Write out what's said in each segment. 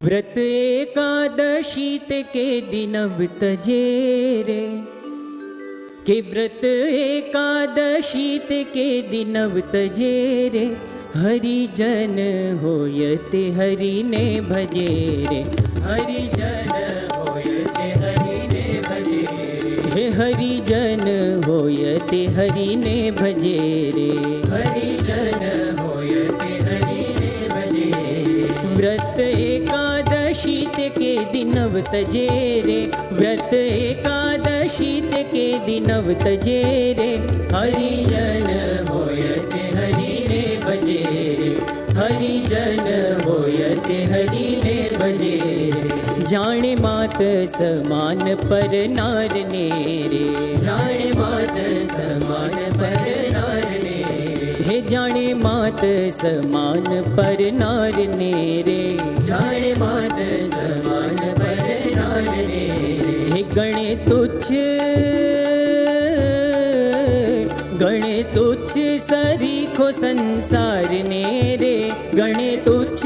व्रत एकादशी ते के दिनव तजे रे, के व्रत एकादशी ते के दिनव तजे रे, हरिजन होयते हरि ने भजे रे, हरिजन होयते हरि ने भजे रे, हे हरिजन होयते हरि ने भजे रे, हरिजन होयते हरि ने भजे रे। व्रत एकादशी ते के दिनव तजे रे, व्रत एकादशी ते के दिनव तजे रे, हरिजन होयते हरि ने भजे रे, हरिजन होयते हरि ने भजे रे। जाने मात समान पर नार ने रे, जाने मात समान पर नार ने रे, हे जाने मात समान पर नार ने रे, जाने मात समान पर नार ने रे। हे गणे तुच्छ सरीखो संसार ने रे, गणे तुच्छ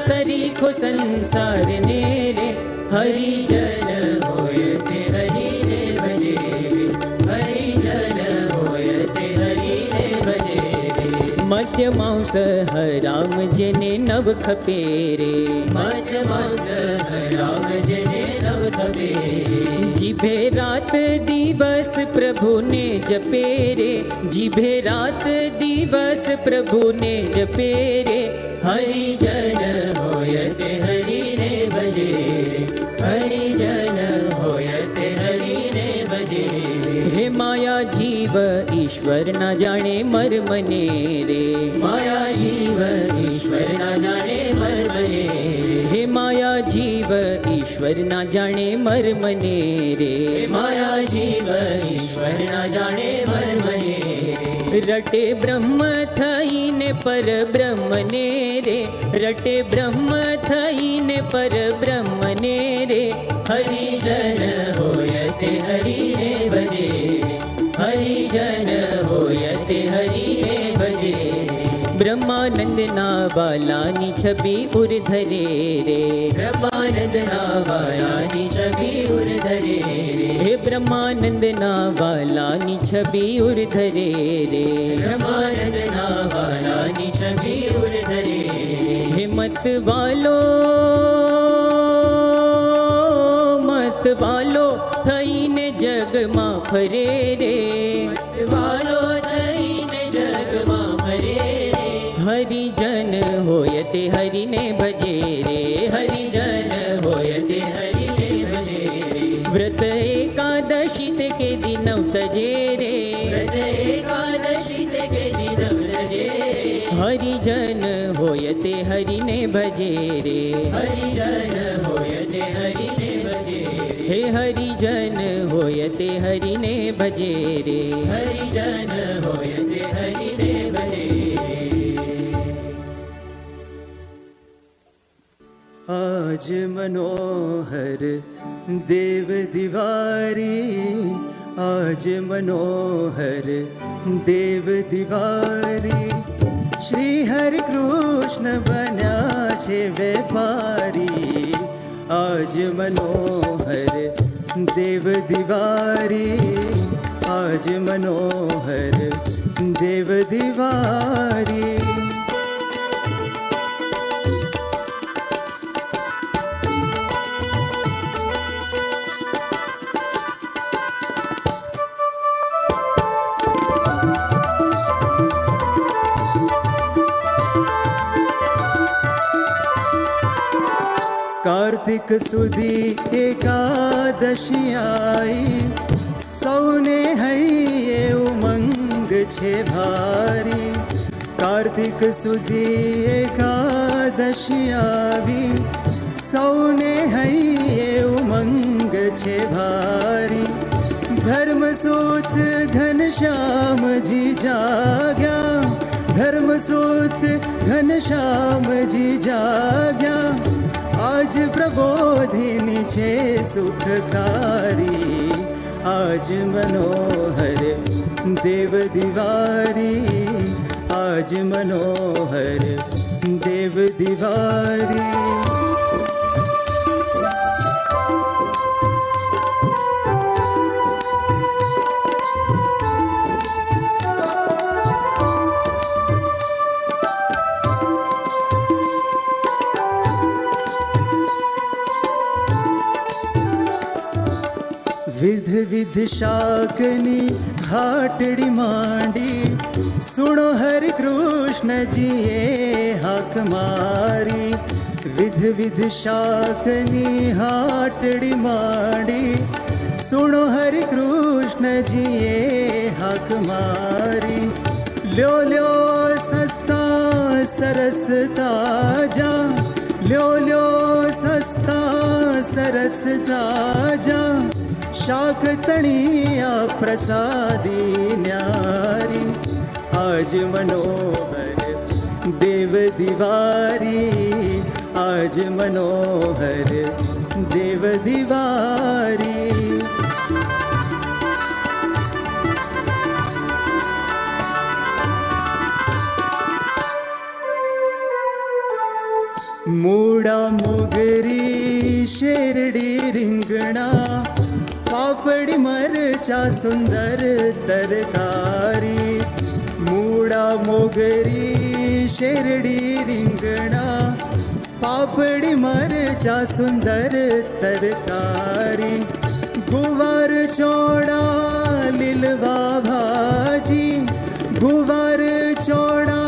सरीखो संसार ने रे, हरिजन होयते हरि ने भजे रे, हरिजन होयते हरि ने भजे रे। मत्स्य मांस हराम जने नव खपे रे, मत्स्य मांस हराम जने नव खपे रे। जिभे रात दिवस प्रभु ने जपे रे, जिभे रात दिवस प्रभु ने जपे रे, हरिजन होयते हरि ने भजे रे, हरिजन होयते हरि ने भजे रे। हे माया जीव ईश्वर न जाने मर्म ने रे, माया जीव ईश्वर न जाने मर्म ने रे, हे माया जीव ईश्वर न जाने मर्म ने रे, माया जीव ईश्वर न जाने मर्म ने रे। रटे ब्रह्म थईने पर ब्रह्म ने रे, रटे ब्रह्म थईने पर ब्रह्म ने रे, हरिजन होयते हरि ने भजे रे, हरिजन होयते हरि ने भजे रे। ब्रह्मानंद ना बालानी छवि उर्धरे रे, ब्रह्मानंद ना बालानी छवि उर्धरे रे, हे ब्रह्मानंद ना बालानी छवि उर्धरे रे, ब्रह्मानंद ना बालानी छवि उर्धरे रे। हे मत वालो थईने जग मां फरे रे, मत वालो थईने जग मां फरे रे, हरिजन होयते हरि ने भजे रे, हरिजन होयते हरि ने भजे रे। व्रत एकादशी ते के दिनव तजे रे, व्रत एकादशी ते के दिनव तजे रे, हरिजन होयते हरि ने भजे रे, हरिजन होयते हरि ने भजे रे, हे हरिजन होयते हरि ने भजे रे, हरिजन होयते हरि ने भजे रे। आज मनोहर देव दिवारी, आज मनोहर देव दिवारी, श्री हरि कृष्ण बन्या छे वेपारी, आज मनोहर देव दिवारी, आज मनोहर देव दिवारी। कार्तिक सुदी एकादशी आई, सौने हैये उमंग छे भारी, कार्तिक सुदी एकादशी आवी, सौने हैये उमंग छे भारी। धर्मसूत घनश्याम जी जाग्या, धर्मसूत घनश्याम जी जाग्या, आज प्रबोधिनी छे सुखकारी, आज मनोहर देव दिवारी, आज मनोहर देव दिवारी। विध विध शाकनी हाटड़ी मांडी, सुनो हरि कृष्ण जी ये हाक मारी। विध विध शाकनी हाटड़ी मांडी, सुनो हरि कृष्ण जी ये हाक मारी। ल्यो ल्यो सस्ता सरस ताजा, ल्यो ल्यो सस्ता सरस ताजा, शाक तणिया प्रसादी न्यारी। आज मनोहर देव दिवारी, आज मनोहर देव दिवारी। मूड़ा मोगरी शेरडी रिंगणा, पापड़ी मरचा सुंदर तरकारी। मूड़ा मोगरी शेरडी रिंगणा, पापड़ी मरचा सुंदर तरकारी। गुवार चौड़ा लिलवा भाजी, गुवार चौड़ा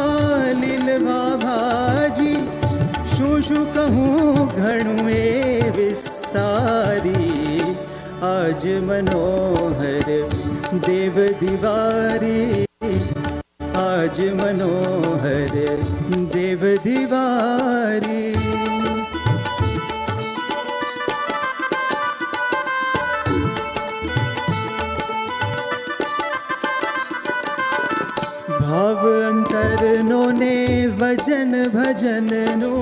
लिलवा भाजी। शू शू कहूँ घणुए विस्तारी, आज मनोहर देव दिवारी, आज मनोहर देव दिवारी। भाव अंतरनो ने वजन भजननो,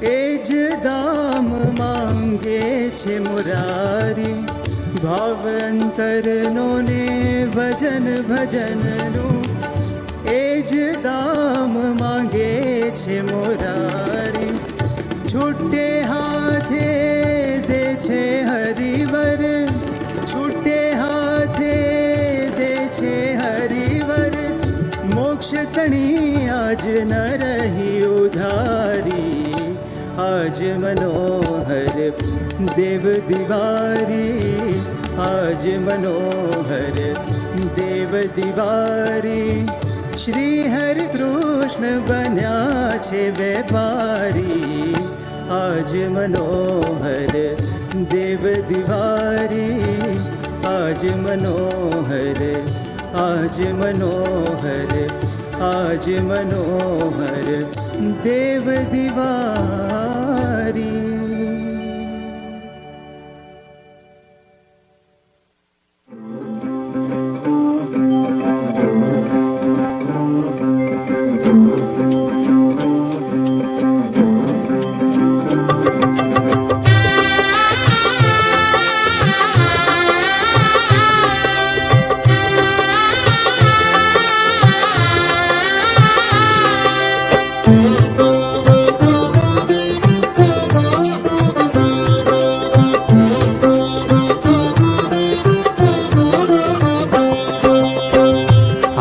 एज दाम માંગે છે મુરારી। ભાવ અંતરનો ને ભજન ભજનનું, એજ દામ માંગે છે મુરારી। છૂટે હાથે દે છે હરિવર, છૂટે હાથે દે છે હરિવર। મોક્ષ તણી આજ ન રહી ઉધારી, आज मनोहर देव दिवारी, आज मनोहर देव दिवारी। श्री हरि कृष्ण बन्या छे वेपारी, आज मनोहर देव दिवारी, आज मनोहर, आज मनोहर, आज मनोहर देव दिवारी।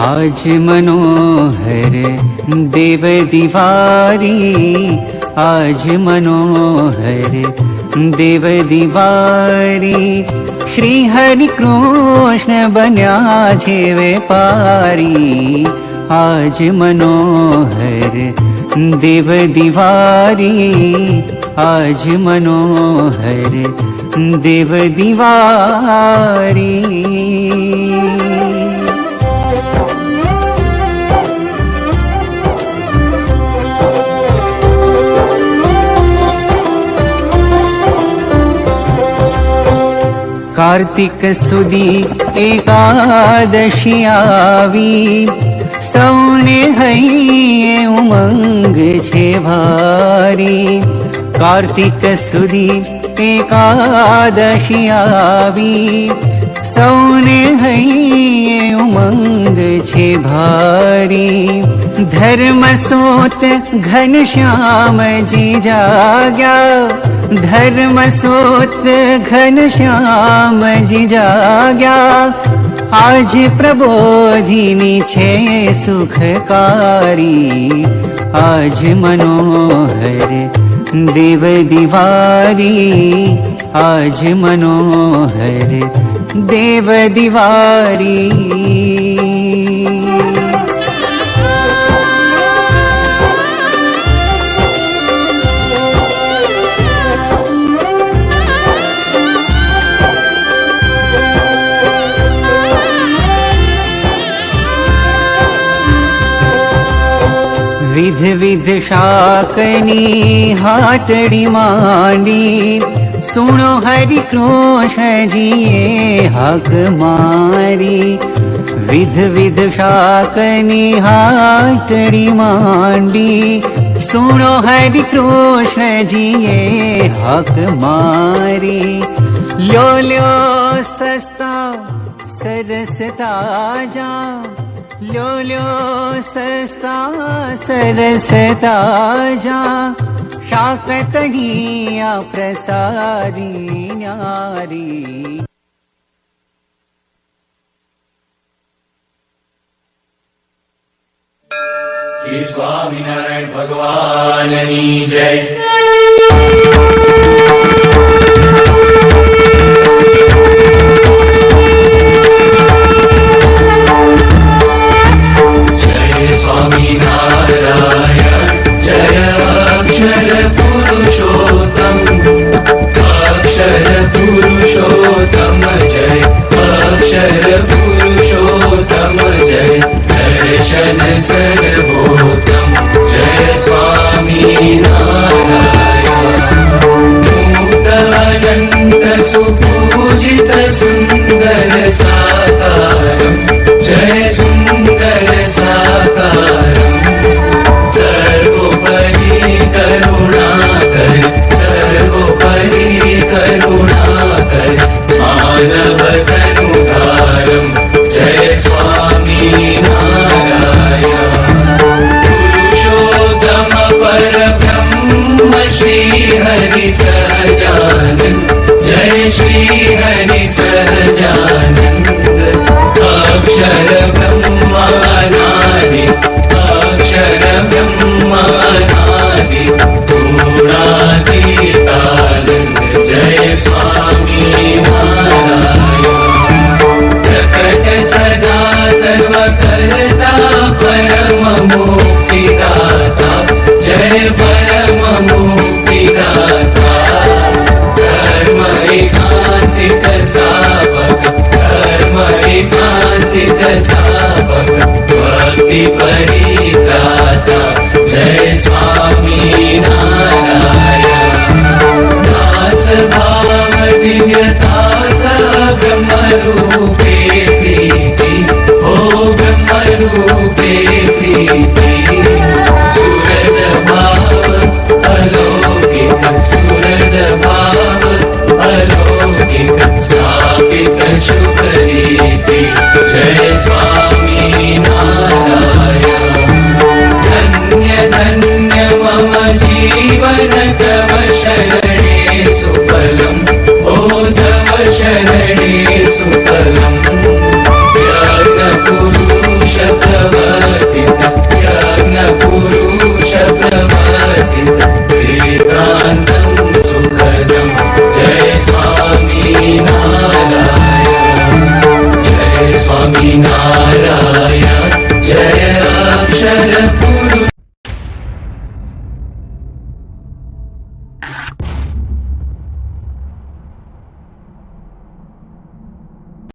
आज मनोहर देव दिवारी, आज मनोहर देव दिवारी। श्री हरि कृष्ण बन्या छे वेपारी, आज मनोहर देव दिवारी, आज मनोहर देव दिवारी। कार्तिक सुदी एकादशी आवी, सौने हईये उमंग छे भारी। कार्तिक सुदी एकादशी आवी, સૌને હૈયે ઉમંગ છે ભારી ધર્મ સોત ઘનશ્યામજી જાગ્યા ધર્મ સોત ઘનશ્યામજી જાગ્યા આજ પ્રબોધિની છે સુખકારી આજ મનોહર દેવ દિવારી આજ મનોહર દેવ દિવારી વિધ વિધ શાકની હાટડી માંડી સુણો હરિ કૃષ્ણજીએ હાક મારી વિધ વિધ શાકની હાટડી માંડી સુણો હરિ કૃષ્ણજીએ હાક મારી લ્યો લ્યો સસ્તા સરસતા જા લ્યો લ્યો સસ્તા સરસતા જા શાકતડીયા પ્રસારી ન્યારી શ્રી સ્વામિનારાયણ ભગવાનની જય. સ્વામિનારાયણ જય અક્ષર પુરુષોત્તમ અક્ષર પુરુષોત્તમ જય અક્ષર પુરુષોત્તમ જય દર્શન સર્વોત્તમ જય સ્વામિનારાયણ મુક્ત અનંત સુપૂજિત સુંદર સાકારમ જય સુંદર સાકારમ સર્વોપરી કરુણાકર સર્વોપરી કરુણાકર માનવ તનુધારમ જય સ્વામિનારાયણ પુરુષોત્તમ પરબ્રહ્મ શ્રી હરિ સહજાનંદ જય શ્રી હરિ સહજાનંદ અક્ષર બ્રહ્માનાદિ અક્ષર બ્રહ્માનાદિ ગુણાતીતાનંદ જય સ્વામિનારાયણ પ્રકટ સદા સર્વ કરતા પરમ મુક્તિદાતા જય પરમ મુક્તિદાતા ધર્મ એકાંતિક સ્થાપક ધર્મ એકાંતિક સ્થાપક ભક્તિ